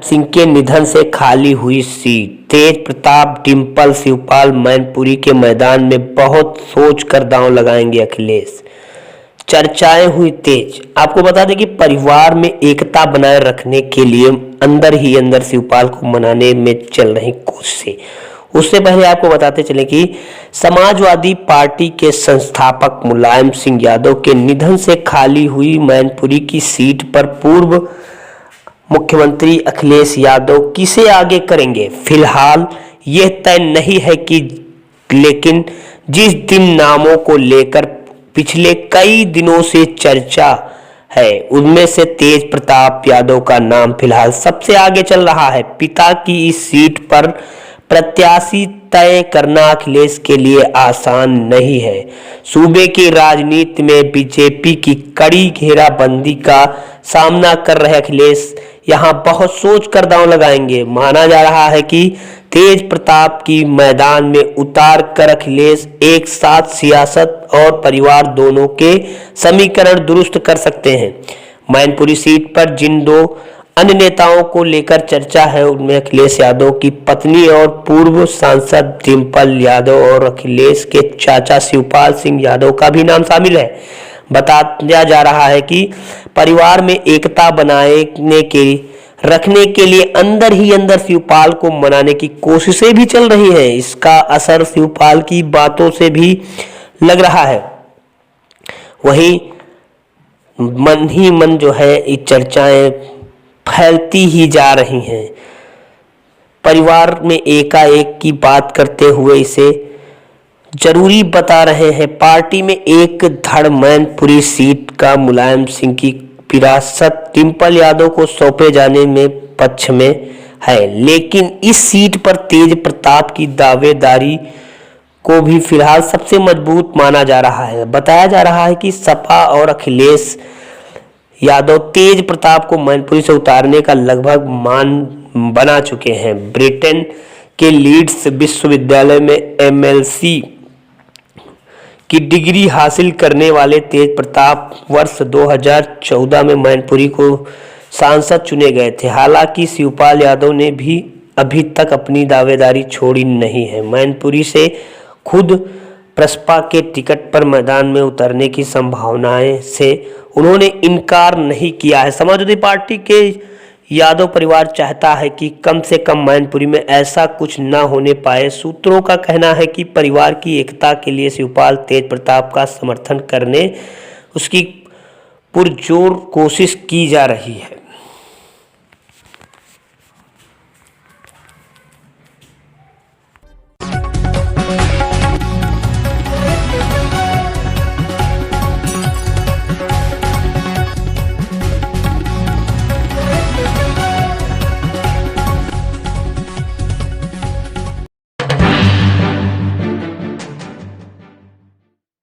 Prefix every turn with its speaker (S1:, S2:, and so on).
S1: सिंह के निधन से खाली हुई सीट, तेज प्रताप डिंपल शिवपाल मैनपुरी के मैदान में बहुत सोच कर दांव लगाएंगे अखिलेश। चर्चाएं हुई तेज। आपको बता दें कि परिवार में एकता बनाए रखने के लिए अंदर ही अंदर शिवपाल को मनाने में चल रही कोशिशें। उससे पहले आपको बताते चले कि समाजवादी पार्टी के संस्थापक मुलायम सिंह यादव के निधन से खाली हुई मैनपुरी की सीट पर पूर्व मुख्यमंत्री अखिलेश यादव किसे आगे करेंगे, फिलहाल यह तय नहीं है कि, लेकिन जिस दिन नामों को लेकर पिछले कई दिनों से चर्चा है उनमें से तेज प्रताप यादव का नाम फिलहाल सबसे आगे चल रहा है। पिता की इस सीट पर प्रत्याशी तय करना अखिलेश के लिए आसान नहीं है। सूबे की राजनीति में बीजेपी की कड़ी घेराबंदी का सामना कर रहे अखिलेश यहां बहुत सोच कर दांव लगाएंगे। माना जा रहा है कि तेज प्रताप की मैदान में उतार कर अखिलेश एक साथ सियासत और परिवार दोनों के समीकरण दुरुस्त कर सकते हैं। मैनपुरी सीट पर जिन दो अन्य नेताओं को लेकर चर्चा है उनमें अखिलेश यादव की पत्नी और पूर्व सांसद डिंपल यादव और अखिलेश के चाचा शिवपाल सिंह यादव का भी नाम शामिल है। बताया जा रहा है कि परिवार में एकता रखने के लिए अंदर ही अंदर शिवपाल को मनाने की कोशिशें भी चल रही हैं। इसका असर शिवपाल की बातों से भी लग रहा है। वहीं मन ही मन जो है ये चर्चाएं फैलती ही जा रही हैं। परिवार में एकाएक की बात करते हुए इसे जरूरी बता रहे हैं। पार्टी में एक धड़ मैनपुरी सीट का मुलायम सिंह की विरासत डिंपल यादव को सौंपे जाने में पक्ष में है, लेकिन इस सीट पर तेज प्रताप की दावेदारी को भी फिलहाल सबसे मजबूत माना जा रहा है। बताया जा रहा है कि सपा और अखिलेश यादव तेज प्रताप को मैनपुरी से उतारने का लगभग मान बना चुके हैं। ब्रिटेन के लीड्स विश्वविद्यालय में एमएलसी की डिग्री हासिल करने वाले तेज प्रताप वर्ष 2014 में मैनपुरी को सांसद चुने गए थे। हालांकि शिवपाल यादव ने भी अभी तक अपनी दावेदारी छोड़ी नहीं है। मैनपुरी से खुद प्रसपा के टिकट पर मैदान में उतरने की संभावनाएं से उन्होंने इनकार नहीं किया है। समाजवादी पार्टी के यादव परिवार चाहता है कि कम से कम मैनपुरी में ऐसा कुछ न होने पाए। सूत्रों का कहना है कि परिवार की एकता के लिए शिवपाल तेज प्रताप का समर्थन करने उसकी पुरजोर कोशिश की जा रही है।